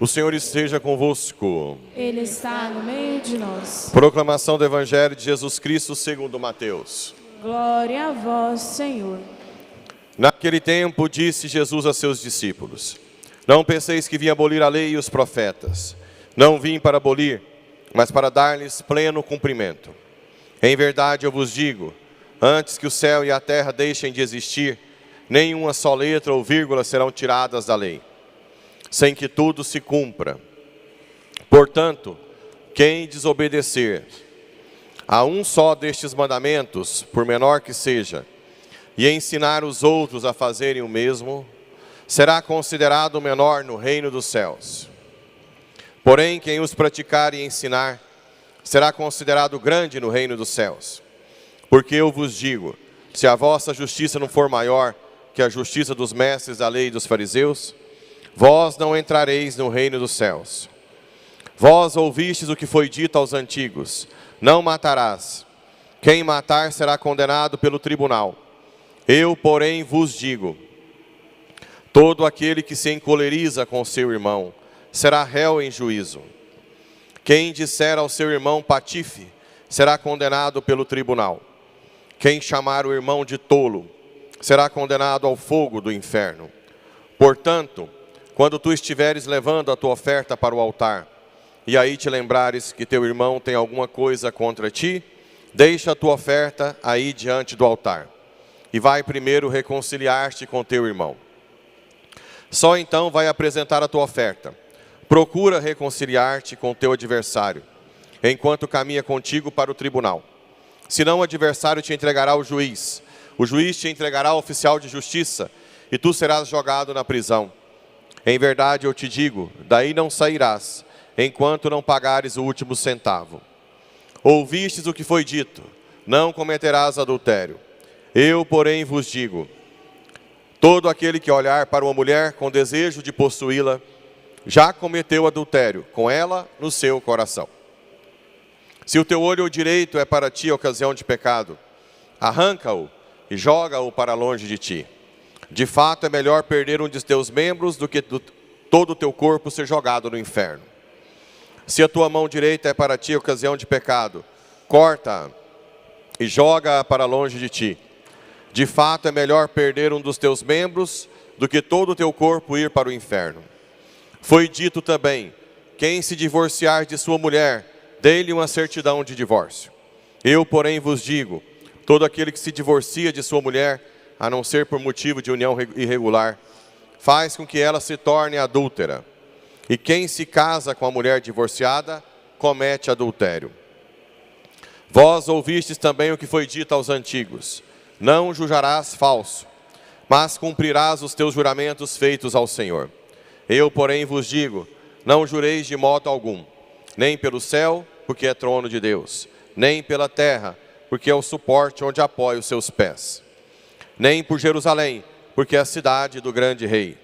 O Senhor esteja convosco. Ele está no meio de nós. Proclamação do Evangelho de Jesus Cristo segundo Mateus. Glória a vós, Senhor. Naquele tempo disse Jesus a seus discípulos: Não penseis que vim abolir a lei e os profetas. Não vim para abolir, mas para dar-lhes pleno cumprimento. Em verdade eu vos digo, antes que o céu e a terra deixem de existir, nenhuma só letra ou vírgula serão tiradas da lei, sem que tudo se cumpra. Portanto, quem desobedecer a um só destes mandamentos, por menor que seja, e ensinar os outros a fazerem o mesmo, será considerado menor no reino dos céus. Porém, quem os praticar e ensinar, será considerado grande no reino dos céus. Porque eu vos digo, se a vossa justiça não for maior que a justiça dos mestres da lei e dos fariseus, vós não entrareis no reino dos céus. Vós ouvistes o que foi dito aos antigos: não matarás. Quem matar será condenado pelo tribunal. Eu, porém, vos digo: todo aquele que se encoleriza com seu irmão será réu em juízo. Quem disser ao seu irmão patife será condenado pelo tribunal. Quem chamar o irmão de tolo será condenado ao fogo do inferno. Portanto, quando tu estiveres levando a tua oferta para o altar, e aí te lembrares que teu irmão tem alguma coisa contra ti, deixa a tua oferta aí diante do altar, e vai primeiro reconciliar-te com teu irmão. Só então vai apresentar a tua oferta. Procura reconciliar-te com teu adversário, enquanto caminha contigo para o tribunal. Senão o adversário te entregará ao juiz, o juiz te entregará ao oficial de justiça, e tu serás jogado na prisão. Em verdade eu te digo, daí não sairás, enquanto não pagares o último centavo. Ouvistes o que foi dito: não cometerás adultério. Eu, porém, vos digo: todo aquele que olhar para uma mulher com desejo de possuí-la, já cometeu adultério com ela no seu coração. Se o teu olho direito é para ti ocasião de pecado, arranca-o e joga-o para longe de ti. De fato é melhor perder um de teus membros do que todo o teu corpo ser jogado no inferno. Se a tua mão direita é para ti ocasião de pecado, corta-a e joga-a para longe de ti. De fato é melhor perder um dos teus membros do que todo o teu corpo ir para o inferno. Foi dito também: quem se divorciar de sua mulher, dê-lhe uma certidão de divórcio. Eu, porém, vos digo: todo aquele que se divorcia de sua mulher, a não ser por motivo de união irregular, faz com que ela se torne adúltera. E quem se casa com a mulher divorciada, comete adultério. Vós ouvistes também o que foi dito aos antigos: não julgarás falso, mas cumprirás os teus juramentos feitos ao Senhor. Eu, porém, vos digo: não jureis de modo algum, nem pelo céu, porque é trono de Deus, nem pela terra, porque é o suporte onde apoia os seus pés, nem por Jerusalém, porque é a cidade do grande rei.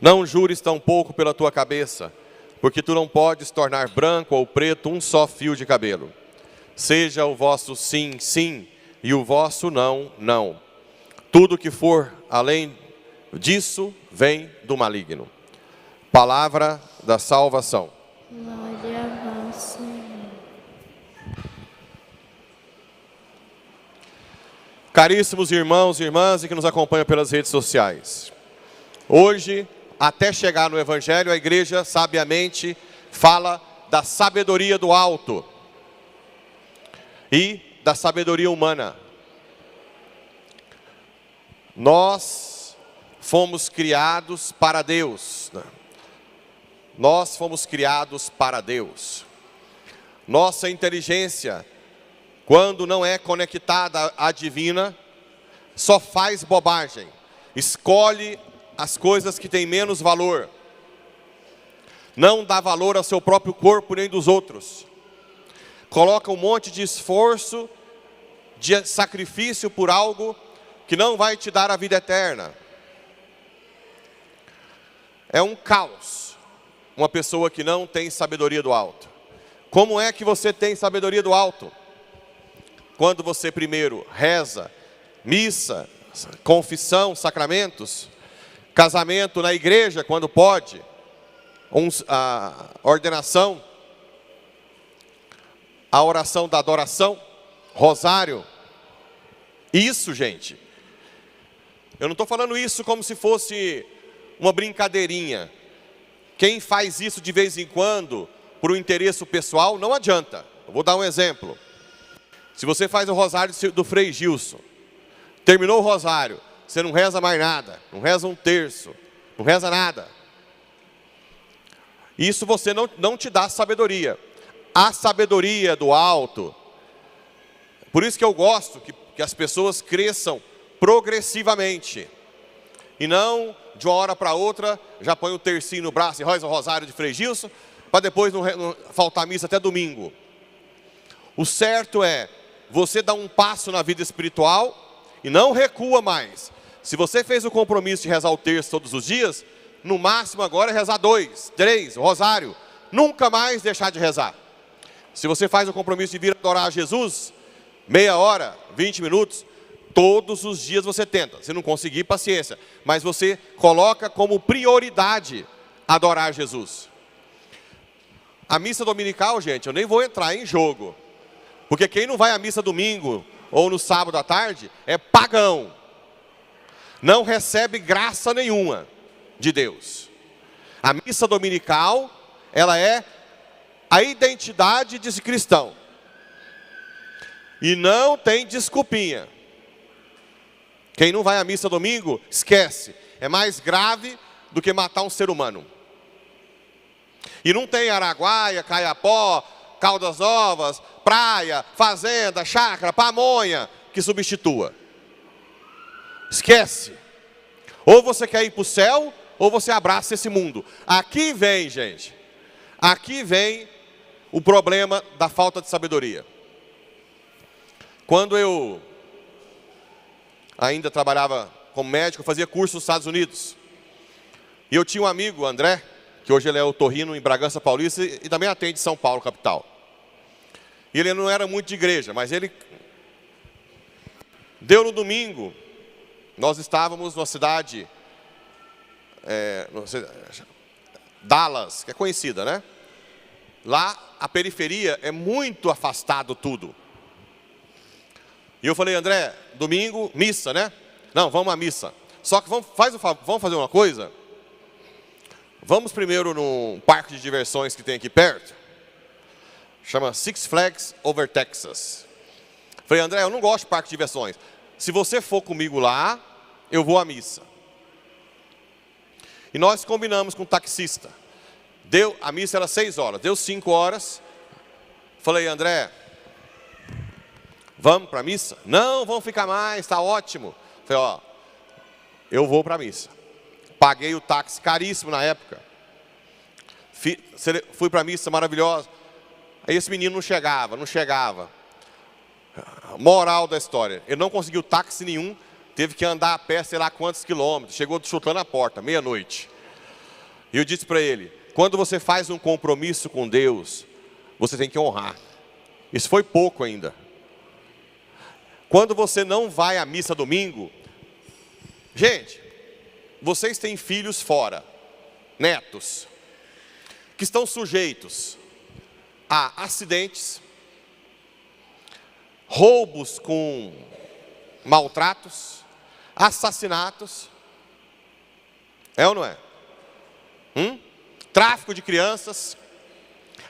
Não jures tampouco pela tua cabeça, porque tu não podes tornar branco ou preto um só fio de cabelo. Seja o vosso sim, sim, e o vosso não, não. Tudo que for além disso vem do maligno. Palavra da salvação. Glória a vós, Senhor. Caríssimos irmãos e irmãs e que nos acompanham pelas redes sociais. Hoje, até chegar no Evangelho, a igreja sabiamente fala da sabedoria do alto e da sabedoria humana. Nós fomos criados para Deus, né? Nós fomos criados para Deus. Nossa inteligência, quando não é conectada à divina, só faz bobagem, escolhe as coisas que têm menos valor, não dá valor ao seu próprio corpo nem dos outros, coloca um monte de esforço, de sacrifício por algo que não vai te dar a vida eterna. É um caos, uma pessoa que não tem sabedoria do alto. Como é que você tem sabedoria do alto? Quando você primeiro reza, missa, confissão, sacramentos, casamento na igreja quando pode, a ordenação, a oração da adoração, rosário. Isso, gente. Eu não estou falando isso como se fosse uma brincadeirinha. Quem faz isso de vez em quando, por um interesse pessoal, não adianta. Eu vou dar um exemplo. Se você faz o rosário do Frei Gilson, terminou o rosário, você não reza mais nada, não reza um terço, não reza nada. Isso você não te dá sabedoria. A sabedoria do alto. Por isso que eu gosto que as pessoas cresçam progressivamente. E não de uma hora para outra, já põe o tercinho no braço e reza o rosário de Frei Gilson, para depois não faltar missa até domingo. O certo é você dar um passo na vida espiritual e não recua mais. Se você fez o compromisso de rezar o terço todos os dias, no máximo agora é rezar 2, 3, o rosário. Nunca mais deixar de rezar. Se você faz o compromisso de vir adorar a Jesus, meia hora, 20 minutos, todos os dias você tenta. Se não conseguir, paciência. Mas você coloca como prioridade adorar Jesus. A missa dominical, gente, eu nem vou entrar em jogo. Porque quem não vai à missa domingo ou no sábado à tarde é pagão. Não recebe graça nenhuma de Deus. A missa dominical, ela é a identidade de cristão. E não tem desculpinha. Quem não vai à missa domingo, esquece. É mais grave do que matar um ser humano. E não tem Araguaia, Caiapó, Caldas Novas, praia, fazenda, chácara, pamonha que substitua. Esquece. Ou você quer ir para o céu, ou você abraça esse mundo. Aqui vem, gente. Aqui vem o problema da falta de sabedoria. Quando eu ainda trabalhava como médico, eu fazia curso nos Estados Unidos. E eu tinha um amigo, André, que hoje ele é otorrino em Bragança Paulista e também atende São Paulo, capital. E ele não era muito de igreja, mas ele deu no domingo. Nós estávamos numa cidade, Dallas, que é conhecida, né? Lá, a periferia é muito afastado tudo. E eu falei, André, domingo, missa, né? Não, vamos à missa. Só que vamos fazer uma coisa? Vamos primeiro num parque de diversões que tem aqui perto. Chama Six Flags Over Texas. Falei, André, eu não gosto de parque de diversões. Se você for comigo lá, eu vou à missa. E nós combinamos com o taxista. A missa era 6 horas, deu 5 horas. Falei, André, vamos para a missa? Não, vamos ficar mais, está ótimo. Falei, ó, eu vou para a missa. Paguei o táxi caríssimo na época. Fui para a missa maravilhosa. Aí esse menino não chegava. Moral da história, ele não conseguiu táxi nenhum, teve que andar a pé sei lá quantos quilômetros, chegou chutando a porta, meia-noite. E eu disse para ele, quando você faz um compromisso com Deus, você tem que honrar. Isso foi pouco ainda. Quando você não vai à missa domingo, gente, vocês têm filhos fora, netos, que estão sujeitos a acidentes, roubos com maltratos, assassinatos. É ou não é? Tráfico de crianças.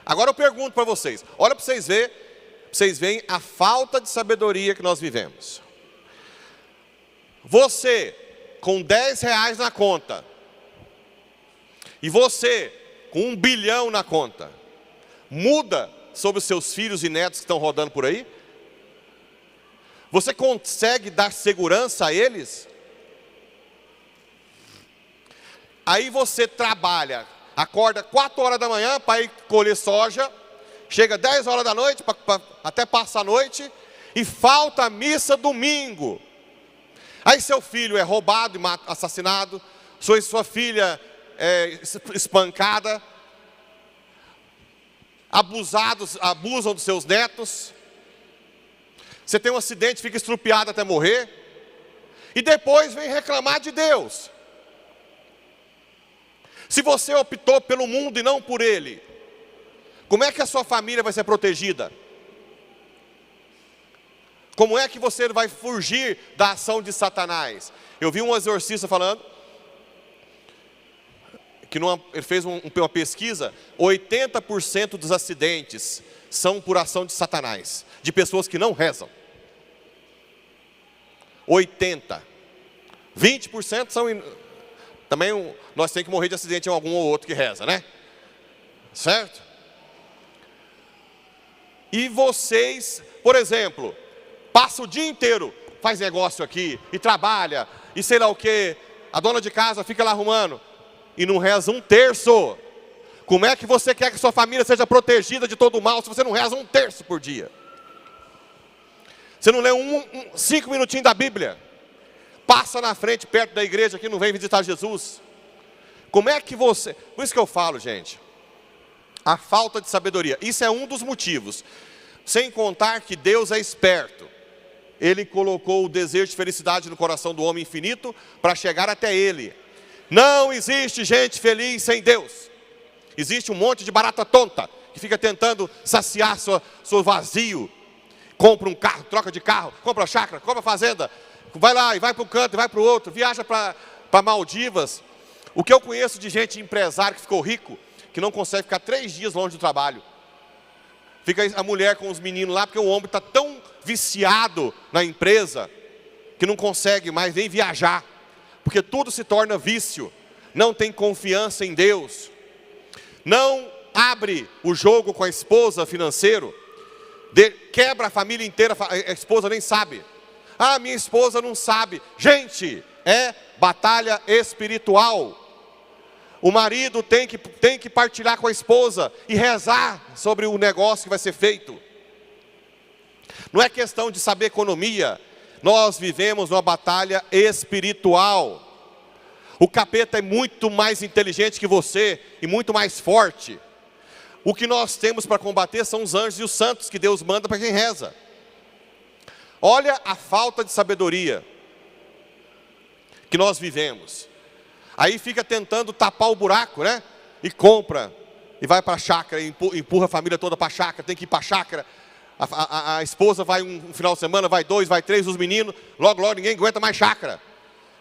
Agora eu pergunto para vocês, olha para vocês verem a falta de sabedoria que nós vivemos. Você com R$10 na conta e você com 1 bilhão na conta, muda sobre os seus filhos e netos que estão rodando por aí? Você consegue dar segurança a eles? Aí você trabalha, acorda 4 horas da manhã para ir colher soja, chega 10 horas da noite, até passa a noite, e falta a missa domingo. Aí seu filho é roubado e assassinado, sua filha é espancada, abusam dos seus netos. Você tem um acidente, fica estrupiado até morrer. E depois vem reclamar de Deus. Se você optou pelo mundo e não por Ele, como é que a sua família vai ser protegida? Como é que você vai fugir da ação de Satanás? Eu vi um exorcista falando, que ele fez uma pesquisa, 80% dos acidentes são por ação de Satanás, de pessoas que não rezam. 80%. 20% são... Também nós temos que morrer de acidente em algum ou outro que reza, né? Certo? E vocês, por exemplo, passa o dia inteiro, faz negócio aqui, e trabalha, e sei lá o quê, a dona de casa fica lá arrumando, e não reza um terço. Como é que você quer que sua família seja protegida de todo o mal, se você não reza um terço por dia? Você não lê 5 minutinhos da Bíblia, passa na frente, perto da igreja, que não vem visitar Jesus. Como é que você... Por isso que eu falo, gente, a falta de sabedoria, isso é um dos motivos, sem contar que Deus é esperto. Ele colocou o desejo de felicidade no coração do homem infinito para chegar até Ele. Não existe gente feliz sem Deus. Existe um monte de barata tonta que fica tentando saciar seu vazio. Compra um carro, troca de carro, compra chácara, compra fazenda, vai lá e vai para um canto e vai para o outro, viaja para Maldivas. O que eu conheço de gente empresário que ficou rico, que não consegue ficar 3 dias longe do trabalho. Fica a mulher com os meninos lá, porque o homem está tão viciado na empresa, que não consegue mais nem viajar. Porque tudo se torna vício, não tem confiança em Deus, não abre o jogo com a esposa financeiro, quebra a família inteira, a esposa nem sabe. Ah, minha esposa não sabe. Gente, é batalha espiritual. O marido tem que partilhar com a esposa e rezar sobre o negócio que vai ser feito. Não é questão de saber economia. Nós vivemos uma batalha espiritual. O capeta é muito mais inteligente que você e muito mais forte. O que nós temos para combater são os anjos e os santos que Deus manda para quem reza. Olha a falta de sabedoria que nós vivemos. Aí fica tentando tapar o buraco, né? E compra, e vai para a chácara, empurra a família toda para a chácara, tem que ir para a chácara. A esposa vai um final de semana, vai 2, vai 3, os meninos, logo ninguém aguenta mais chácara.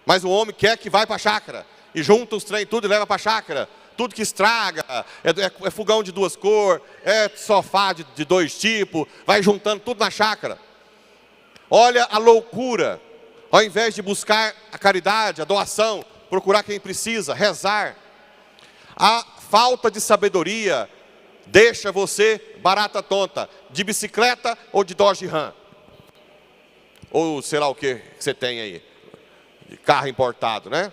Mas o homem quer que vai para a chácara, e junta os trem tudo e leva para a chácara. Tudo que estraga, é fogão de 2 cores, é sofá de 2 tipos, vai juntando tudo na chácara. Olha a loucura, ao invés de buscar a caridade, a doação, procurar quem precisa, rezar. A falta de sabedoria deixa você barata tonta, de bicicleta ou de Dodge Ram. Ou sei lá o que você tem aí, de carro importado, né?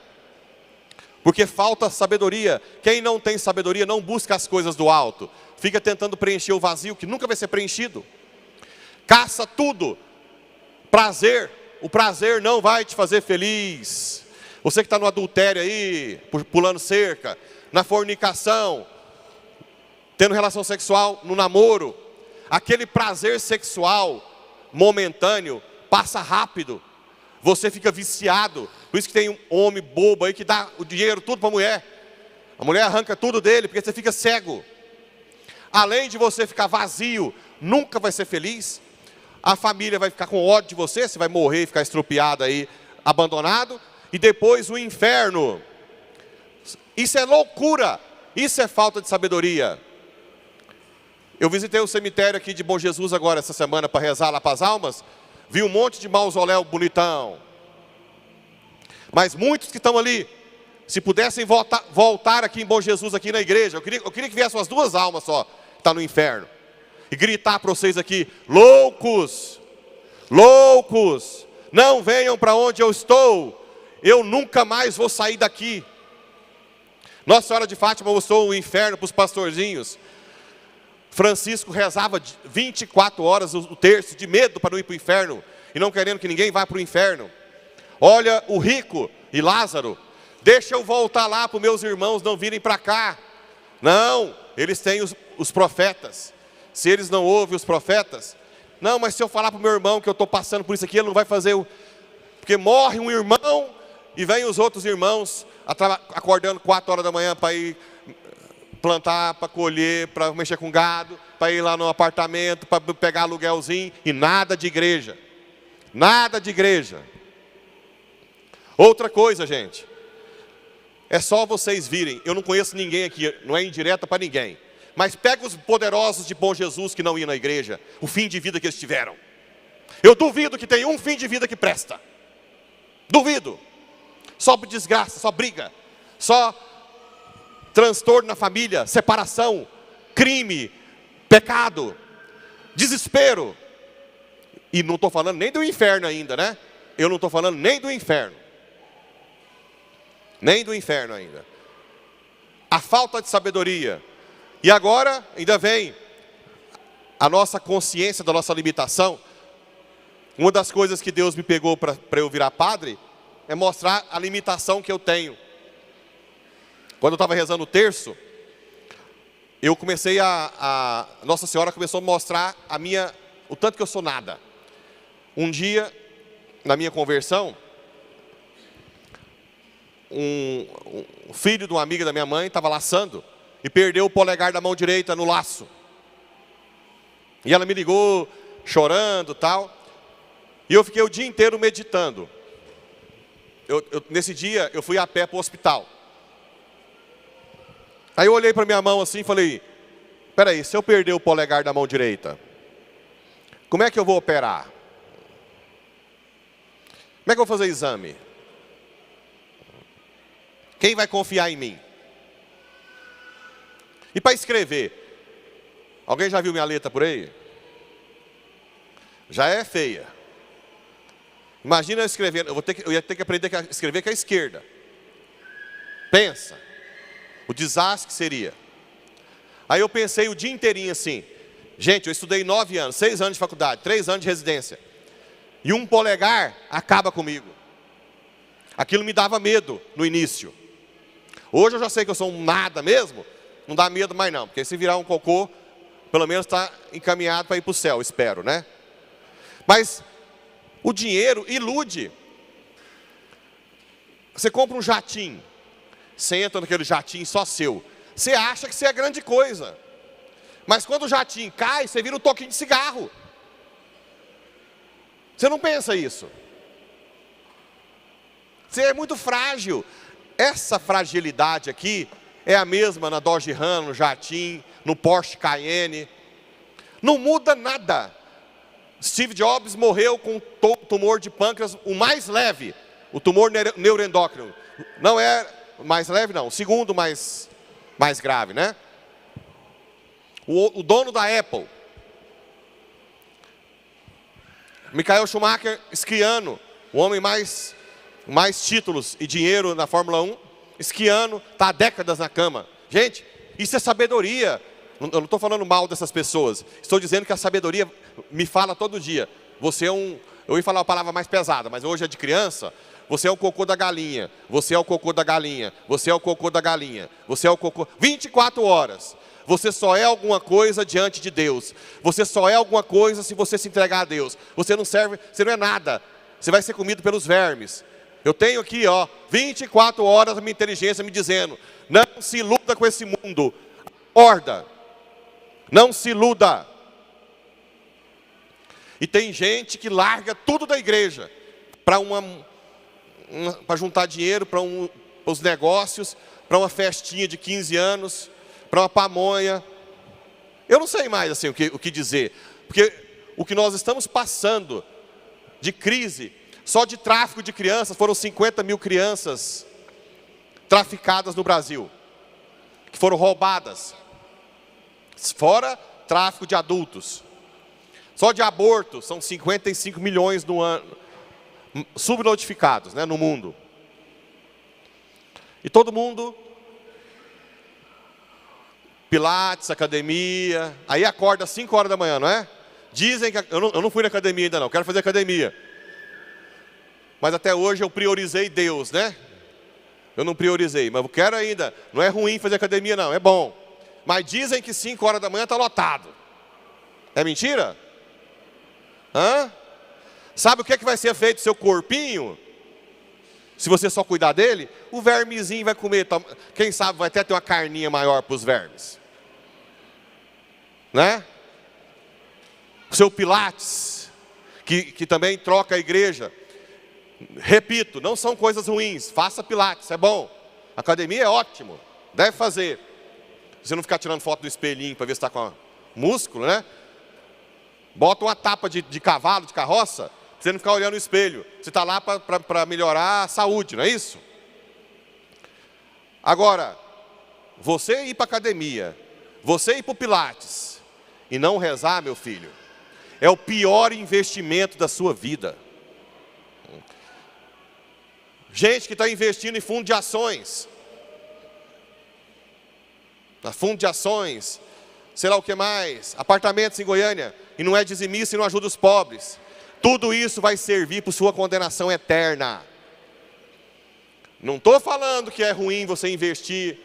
Porque falta sabedoria. Quem não tem sabedoria não busca as coisas do alto. Fica tentando preencher o vazio que nunca vai ser preenchido. Caça tudo. Prazer. O prazer não vai te fazer feliz. Você que está no adultério aí, pulando cerca, na fornicação, tendo relação sexual no namoro, aquele prazer sexual momentâneo passa rápido. Você fica viciado. Por isso que tem um homem bobo aí que dá o dinheiro tudo para a mulher. A mulher arranca tudo dele, porque você fica cego. Além de você ficar vazio, nunca vai ser feliz. A família vai ficar com ódio de você, você vai morrer, ficar estrupiado aí, abandonado. E depois o inferno. Isso é loucura. Isso é falta de sabedoria. Eu visitei o cemitério aqui de Bom Jesus agora essa semana para rezar lá para as almas. Vi um monte de mausoléu bonitão. Mas muitos que estão ali, se pudessem voltar aqui em Bom Jesus, aqui na igreja, eu queria que viessem as 2 almas só, que estão no inferno. E gritar para vocês aqui, loucos, loucos, não venham para onde eu estou, eu nunca mais vou sair daqui. Nossa Senhora de Fátima mostrou o inferno para os pastorzinhos. Francisco rezava 24 horas o terço, de medo para não ir para o inferno, e não querendo que ninguém vá para o inferno. Olha o rico e Lázaro, deixa eu voltar lá para os meus irmãos não virem para cá. Não, eles têm os profetas. Se eles não ouvem os profetas, não, mas se eu falar para o meu irmão que eu estou passando por isso aqui, ele não vai fazer, porque morre um irmão e vem os outros irmãos acordando 4 horas da manhã para ir plantar, para colher, para mexer com gado, para ir lá no apartamento, para pegar aluguelzinho, e nada de igreja. Nada de igreja. Outra coisa, gente, é só vocês virem, eu não conheço ninguém aqui, não é indireta para ninguém, mas pega os poderosos de Bom Jesus que não iam na igreja, o fim de vida que eles tiveram. Eu duvido que tenha um fim de vida que presta. Duvido. Só desgraça, só briga, só transtorno na família, separação, crime, pecado, desespero. E não estou falando nem do inferno ainda, né? Eu não estou falando nem do inferno. Nem do inferno ainda. A falta de sabedoria. E agora ainda vem a nossa consciência da nossa limitação. Uma das coisas que Deus me pegou para eu virar padre é mostrar a limitação que eu tenho. Quando eu estava rezando o terço, eu comecei Nossa Senhora começou a mostrar o tanto que eu sou nada. Um dia, na minha conversão, um filho de uma amiga da minha mãe estava laçando e perdeu o polegar da mão direita no laço. E ela me ligou, chorando e tal. E eu fiquei o dia inteiro meditando. Nesse dia, eu fui a pé para o hospital. Aí eu olhei para minha mão assim e falei, espera aí, se eu perder o polegar da mão direita, como é que eu vou operar? Como é que eu vou fazer exame? Quem vai confiar em mim? E para escrever? Alguém já viu minha letra por aí? Já é feia. Imagina eu escrevendo, eu ia ter que aprender a escrever com a esquerda. Pensa, o desastre que seria. Aí eu pensei o dia inteirinho assim, gente, eu estudei 9 anos, 6 anos de faculdade, 3 anos de residência. E um polegar acaba comigo. Aquilo me dava medo no início. Hoje eu já sei que eu sou um nada mesmo, não dá medo mais não, porque se virar um cocô, pelo menos está encaminhado para ir para o céu, espero, né? Mas o dinheiro ilude. Você compra um jatinho, você entra naquele jatinho só seu, você acha que você é grande coisa. Mas quando o jatinho cai, você vira um toquinho de cigarro. Você não pensa isso. Você é muito frágil. Essa fragilidade aqui é a mesma na Dodge Ram, no jatinho, no Porsche Cayenne. Não muda nada. Steve Jobs morreu com tumor de pâncreas, o mais leve, o tumor neuroendócrino. Não é mais leve, não, o segundo mais grave, né? O dono da Apple, Michael Schumacher, esquiando, o homem mais títulos e dinheiro na Fórmula 1, esquiando, está há décadas na cama. Gente, isso é sabedoria. Eu não estou falando mal dessas pessoas. Estou dizendo que a sabedoria me fala todo dia. Você é eu ia falar uma palavra mais pesada, mas hoje é de criança. Você é o cocô da galinha. Você é o cocô da galinha. Você é o cocô da galinha. Você é o cocô. 24 horas. Você só é alguma coisa diante de Deus. Você só é alguma coisa se você se entregar a Deus. Você não serve, você não é nada. Você vai ser comido pelos vermes. Eu tenho aqui, 24 horas a minha inteligência me dizendo, não se iluda com esse mundo. Acorda. Não se iluda. E tem gente que larga tudo da igreja para juntar dinheiro para os negócios, para uma festinha de 15 anos, para uma pamonha. Eu não sei mais assim, o que dizer. Porque o que nós estamos passando de crise, só de tráfico de crianças, foram 50 mil crianças traficadas no Brasil, que foram roubadas. Fora tráfico de adultos. Só de aborto são 55 milhões no ano, subnotificados, né, no mundo. E todo mundo, pilates, academia, aí acorda às 5 horas da manhã, não é? Dizem que, eu não fui na academia ainda não, quero fazer academia. Mas até hoje eu priorizei Deus, né? Eu não priorizei, mas eu quero ainda. Não é ruim fazer academia não, é bom. Mas dizem que 5 horas da manhã está lotado. É mentira? Hã? Sabe o que vai ser feito do seu corpinho? Se você só cuidar dele, o vermezinho vai comer. Quem sabe vai até ter uma carninha maior para os vermes. Né? O seu Pilates, que também troca a igreja. Repito, não são coisas ruins. Faça Pilates, é bom. Academia é ótimo, deve fazer. Você não ficar tirando foto do espelhinho para ver se está com músculo, né? Bota uma tapa de cavalo, de carroça, para você não ficar olhando no espelho. Você está lá para melhorar a saúde, não é isso? Agora, você ir para a academia, você ir para o Pilates e não rezar, meu filho, é o pior investimento da sua vida. Gente que está investindo em fundo de ações. Fundo de ações, sei lá o que mais, apartamentos em Goiânia, e não é dizimista e não ajuda os pobres. Tudo isso vai servir para sua condenação eterna. Não estou falando que é ruim você investir.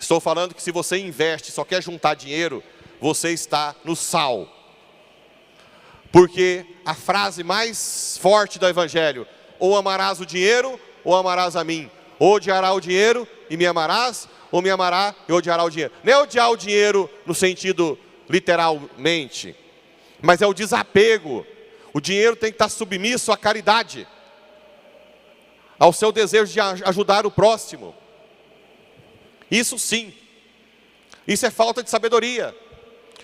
Estou falando que se você investe, só quer juntar dinheiro, você está no sal. Porque a frase mais forte do Evangelho, ou amarás o dinheiro, ou amarás a mim. Ou odiará o dinheiro e me amarás, ou me amará e odiará o dinheiro. Não é odiar o dinheiro no sentido literalmente, mas é o desapego. O dinheiro tem que estar submisso à caridade, ao seu desejo de ajudar o próximo. Isso sim, isso é falta de sabedoria.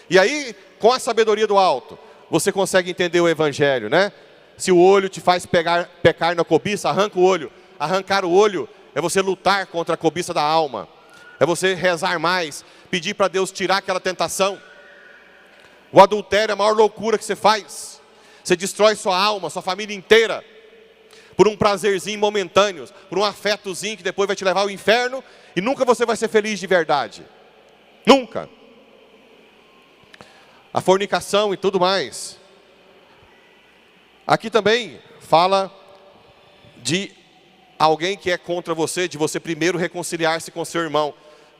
E aí, com a sabedoria do alto, você consegue entender o Evangelho, né? Se o olho te faz pecar na cobiça, arranca o olho. Arrancar o olho é você lutar contra a cobiça da alma. É você rezar mais, pedir para Deus tirar aquela tentação. O adultério é a maior loucura que você faz. Você destrói sua alma, sua família inteira, por um prazerzinho momentâneo, por um afetozinho que depois vai te levar ao inferno, e nunca você vai ser feliz de verdade. Nunca. A fornicação e tudo mais. Aqui também fala de alguém que é contra você, de você primeiro reconciliar-se com seu irmão.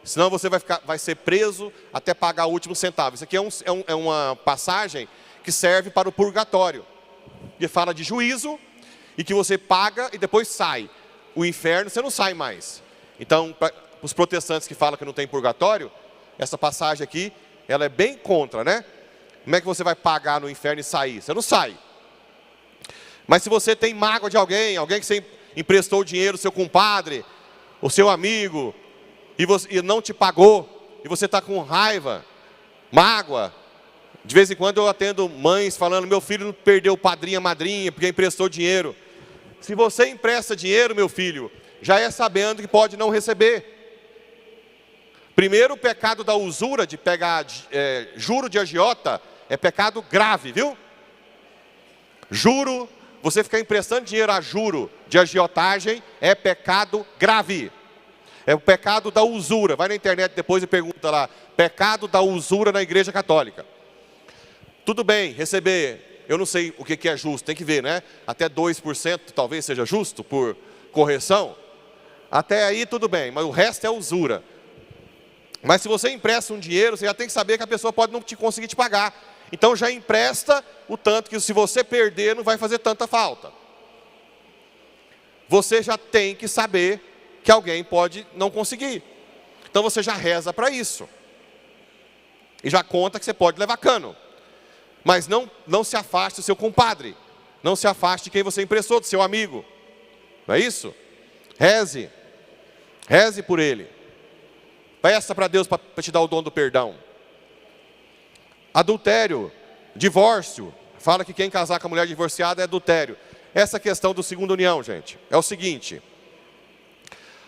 Senão você vai ser preso até pagar o último centavo. Isso aqui é uma passagem que serve para o purgatório. Que fala de juízo e que você paga e depois sai. O inferno você não sai mais. Então, para os protestantes que falam que não tem purgatório, essa passagem aqui, ela é bem contra, né? Como é que você vai pagar no inferno e sair? Você não sai. Mas se você tem mágoa de alguém que você emprestou o dinheiro, seu compadre, o seu amigo, e não te pagou, e você está com raiva, mágoa. De vez em quando eu atendo mães falando, meu filho perdeu o padrinho, a madrinha, porque emprestou dinheiro. Se você empresta dinheiro, meu filho, já é sabendo que pode não receber. Primeiro, o pecado da usura, de pegar juro de agiota, é pecado grave, viu? Juro, você ficar emprestando dinheiro a juro de agiotagem, é pecado grave. É o pecado da usura. Vai na internet depois e pergunta lá, pecado da usura na igreja católica. Tudo bem, receber, eu não sei o que é justo, tem que ver, né? Até 2% talvez seja justo por correção. Até aí tudo bem, mas o resto é usura. Mas se você empresta um dinheiro, você já tem que saber que a pessoa pode não conseguir te pagar. Então já empresta o tanto que se você perder não vai fazer tanta falta. Você já tem que saber que alguém pode não conseguir. Então você já reza para isso. E já conta que você pode levar cano. Mas não se afaste do seu compadre. Não se afaste de quem você emprestou, do seu amigo. Não é isso? Reze. Reze por ele. Peça para Deus para te dar o dom do perdão. Adultério, divórcio. Fala que quem casar com a mulher divorciada é adultério. Essa questão do segunda união, gente, é o seguinte.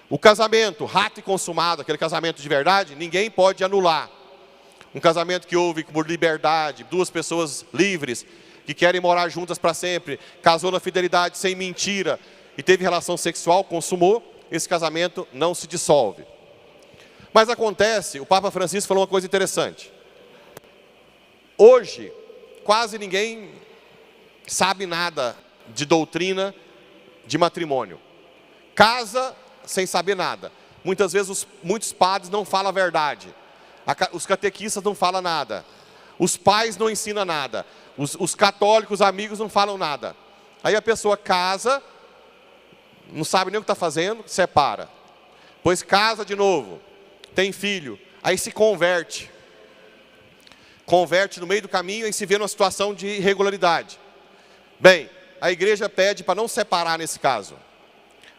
O casamento, rato e consumado, aquele casamento de verdade, ninguém pode anular. Um casamento que houve por liberdade, duas pessoas livres, que querem morar juntas para sempre, casou na fidelidade sem mentira e teve relação sexual, consumou, esse casamento não se dissolve. Mas acontece, o Papa Francisco falou uma coisa interessante. Hoje, quase ninguém sabe nada de doutrina de matrimônio. Casa sem saber nada. Muitas vezes muitos padres não falam a verdade. Os catequistas não falam nada. Os pais não ensinam nada. Os católicos, amigos não falam nada. Aí a pessoa casa, não sabe nem o que está fazendo, separa. Depois casa de novo, tem filho, aí se converte. Converte no meio do caminho e se vê numa situação de irregularidade. Bem, a igreja pede para não separar nesse caso,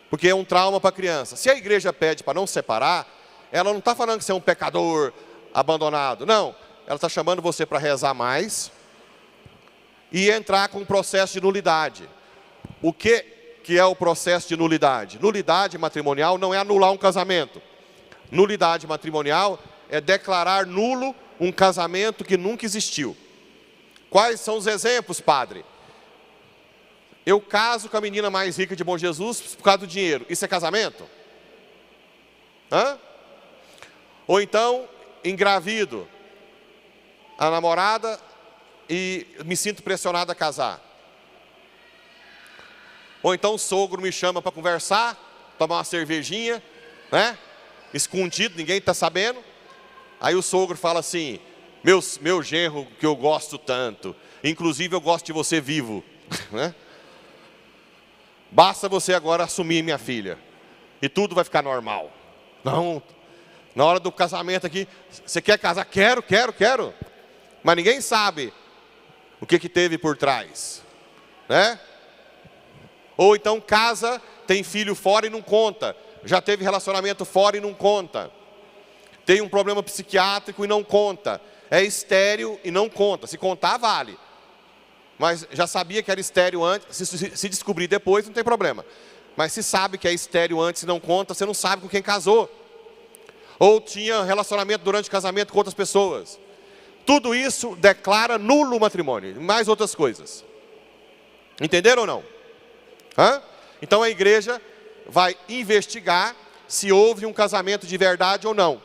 porque é um trauma para a criança. Se a igreja pede para não separar, ela não está falando que você é um pecador abandonado. Não, ela está chamando você para rezar mais e entrar com um processo de nulidade. O que é o processo de nulidade? Nulidade matrimonial não é anular um casamento. Nulidade matrimonial é declarar nulo um casamento que nunca existiu. Quais são os exemplos, padre? Eu caso com a menina mais rica de Bom Jesus por causa do dinheiro. Isso é casamento? Hã? Ou então, engravido a namorada e me sinto pressionado a casar. Ou então o sogro me chama para conversar, tomar uma cervejinha, né? Escondido, ninguém está sabendo. Aí o sogro fala assim, meu genro que eu gosto tanto, inclusive eu gosto de você vivo, né? Basta você agora assumir minha filha e tudo vai ficar normal. Não, na hora do casamento aqui, você quer casar? Quero. Mas ninguém sabe o que teve por trás, né? Ou então casa, tem filho fora e não conta. Já teve relacionamento fora e não conta. Tem um problema psiquiátrico e não conta. É estéril e não conta. Se contar, vale. Mas já sabia que era estéril antes, se descobrir depois, não tem problema. Mas se sabe que é estéril antes e não conta, você não sabe com quem casou. Ou tinha relacionamento durante o casamento com outras pessoas. Tudo isso declara nulo o matrimônio, mais outras coisas. Entenderam ou não? Hã? Então a igreja vai investigar se houve um casamento de verdade ou não.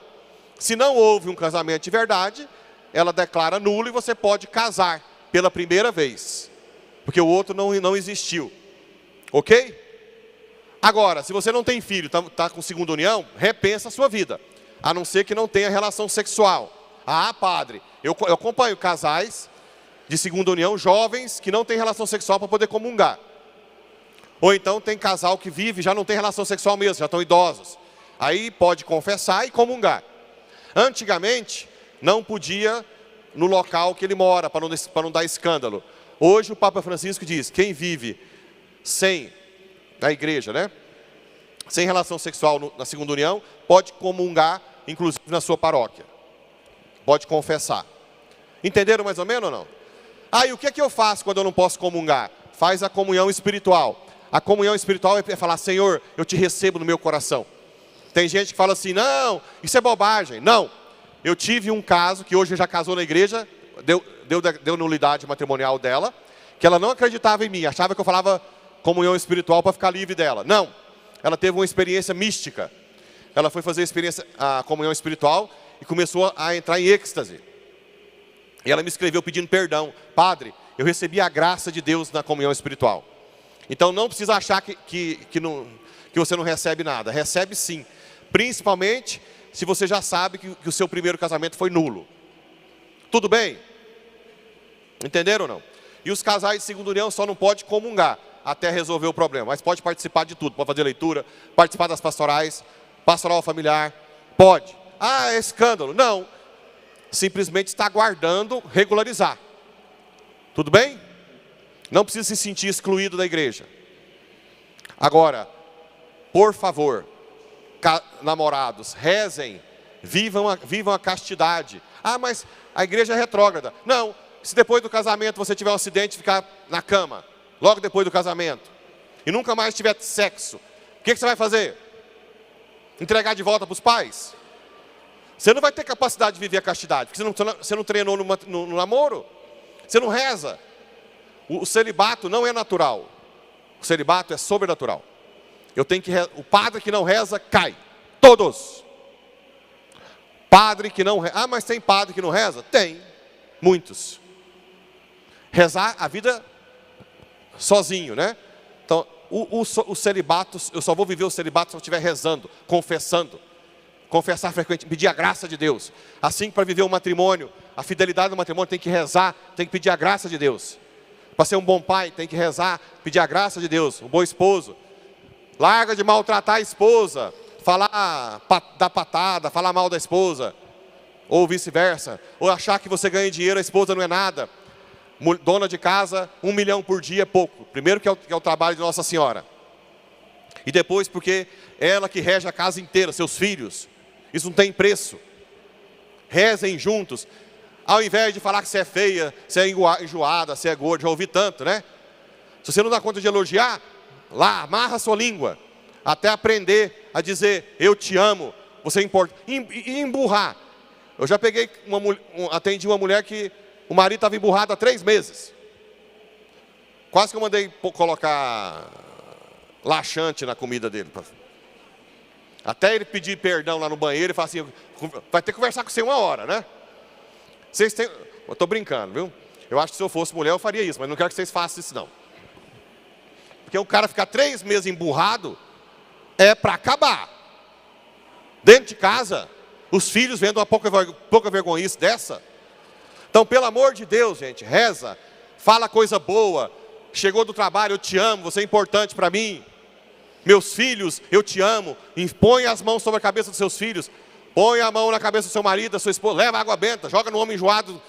Se não houve um casamento de verdade, ela declara nulo e você pode casar pela primeira vez, porque o outro não existiu. Ok? Agora, se você não tem filho, está com segunda união, repensa a sua vida, a não ser que não tenha relação sexual. Ah, padre, eu acompanho casais de segunda união, jovens que não têm relação sexual para poder comungar. Ou então tem casal que vive e já não tem relação sexual mesmo, já estão idosos. Aí pode confessar e comungar. Antigamente, não podia no local que ele mora, para não dar escândalo. Hoje o Papa Francisco diz, quem vive sem, na igreja, né? Sem relação sexual na segunda união, pode comungar, inclusive na sua paróquia. Pode confessar. Entenderam mais ou menos ou não? E o que é que eu faço quando eu não posso comungar? Faz a comunhão espiritual. A comunhão espiritual é falar, Senhor, eu te recebo no meu coração. Tem gente que fala assim, não, isso é bobagem. Não, eu tive um caso, que hoje já casou na igreja, deu nulidade matrimonial dela, que ela não acreditava em mim, achava que eu falava comunhão espiritual para ficar livre dela. Não, ela teve uma experiência mística. Ela foi fazer a comunhão espiritual e começou a entrar em êxtase. E ela me escreveu pedindo perdão. Padre, eu recebi a graça de Deus na comunhão espiritual. Então não precisa achar que você não recebe nada. Recebe sim. Principalmente se você já sabe que o seu primeiro casamento foi nulo. Tudo bem? Entenderam ou não? E os casais de segunda união só não podem comungar até resolver o problema. Mas pode participar de tudo. Pode fazer leitura, participar das pastorais, pastoral familiar. Pode. É escândalo. Não. Simplesmente está aguardando regularizar. Tudo bem? Não precisa se sentir excluído da igreja. Agora, por favor, namorados, rezem, vivam a castidade. Mas a igreja é retrógrada. Não, se depois do casamento você tiver um acidente e ficar na cama, logo depois do casamento, e nunca mais tiver sexo, o que você vai fazer? Entregar de volta para os pais? Você não vai ter capacidade de viver a castidade, porque você não treinou no namoro, você não reza. O celibato não é natural, o celibato é sobrenatural. O padre que não reza, cai. Todos. Padre que não reza. Mas tem padre que não reza? Tem. Muitos. Rezar a vida sozinho, né? Então, o celibato, eu só vou viver o celibato se eu estiver rezando, confessando. Confessar frequentemente, pedir a graça de Deus. Assim, para viver um matrimônio, a fidelidade do matrimônio tem que rezar, tem que pedir a graça de Deus. Para ser um bom pai, tem que rezar, pedir a graça de Deus. Um bom esposo, Larga de maltratar a esposa, falar da patada, falar mal da esposa, ou vice-versa, ou achar que você ganha dinheiro, a esposa não é nada. Dona de casa, 1 milhão por dia é pouco. Primeiro que é o trabalho de Nossa Senhora. E depois porque é ela que rege a casa inteira, seus filhos. Isso não tem preço. Rezem juntos. Ao invés de falar que você é feia, você é enjoada, você é gorda, já ouvi tanto, né? Se você não dá conta de elogiar, lá, amarra a sua língua. Até aprender a dizer, eu te amo, você importa. E emburrar. Eu já peguei, atendi uma mulher que o marido estava emburrado há 3 meses. Quase que eu mandei colocar laxante na comida dele. Até ele pedir perdão lá no banheiro e falar assim, vai ter que conversar com você 1 hora, né? Vocês têm... Eu estou brincando, viu? Eu acho que se eu fosse mulher eu faria isso, mas não quero que vocês façam isso não. Porque o cara ficar 3 meses emburrado é para acabar. Dentro de casa, os filhos vendo uma pouca vergonhice dessa. Então, pelo amor de Deus, gente, reza, fala coisa boa. Chegou do trabalho, eu te amo, você é importante para mim. Meus filhos, eu te amo. Põe as mãos sobre a cabeça dos seus filhos. Põe a mão na cabeça do seu marido, da sua esposa. Leva água benta, joga no homem enjoado.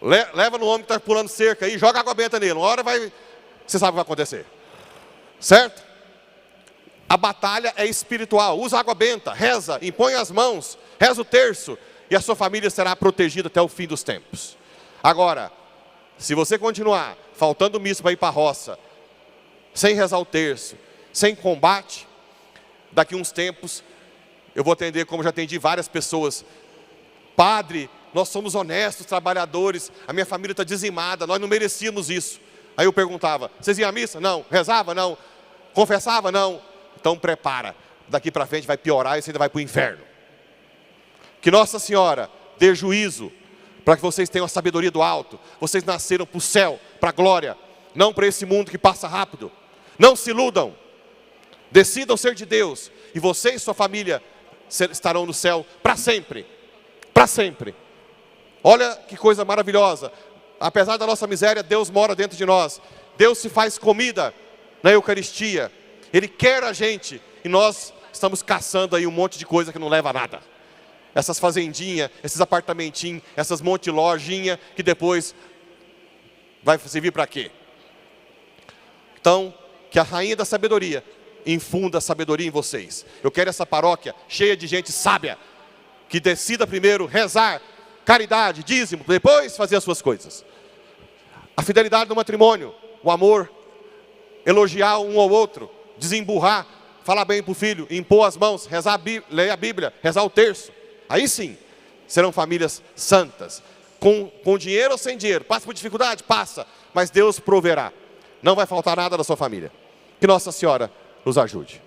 Leva no homem que está pulando cerca aí, joga água benta nele. Uma hora vai... Você sabe o que vai acontecer. Certo? A batalha é espiritual. Usa água benta, reza, impõe as mãos, reza o terço. E a sua família será protegida até o fim dos tempos. Agora, se você continuar faltando missa para ir para a roça, sem rezar o terço, sem combate, daqui uns tempos, eu vou atender como já atendi várias pessoas. Padre, nós somos honestos, trabalhadores, a minha família está dizimada, nós não merecíamos isso. Aí eu perguntava, vocês iam à missa? Não. Rezava? Não. Confessava? Não. Então prepara, daqui para frente vai piorar e você ainda vai para o inferno. Que Nossa Senhora dê juízo, para que vocês tenham a sabedoria do alto. Vocês nasceram para o céu, para a glória, não para esse mundo que passa rápido. Não se iludam, decidam ser de Deus, e você e sua família estarão no céu para sempre. Para sempre. Olha que coisa maravilhosa. Apesar da nossa miséria, Deus mora dentro de nós. Deus se faz comida na Eucaristia. Ele quer a gente, e nós estamos caçando aí um monte de coisa que não leva a nada. Essas fazendinhas, esses apartamentinhos, essas monte de lojinha, que depois vai servir para quê? Então, que a rainha da sabedoria infunda a sabedoria em vocês. Eu quero essa paróquia cheia de gente sábia, que decida primeiro rezar, caridade, dízimo, depois fazer as suas coisas. A fidelidade no matrimônio, o amor, elogiar um ao outro, desemburrar, falar bem para o filho, impor as mãos, rezar, ler a Bíblia, rezar o terço. Aí sim, serão famílias santas. Com dinheiro ou sem dinheiro, passa por dificuldade? Passa, mas Deus proverá. Não vai faltar nada da sua família. Que Nossa Senhora nos ajude.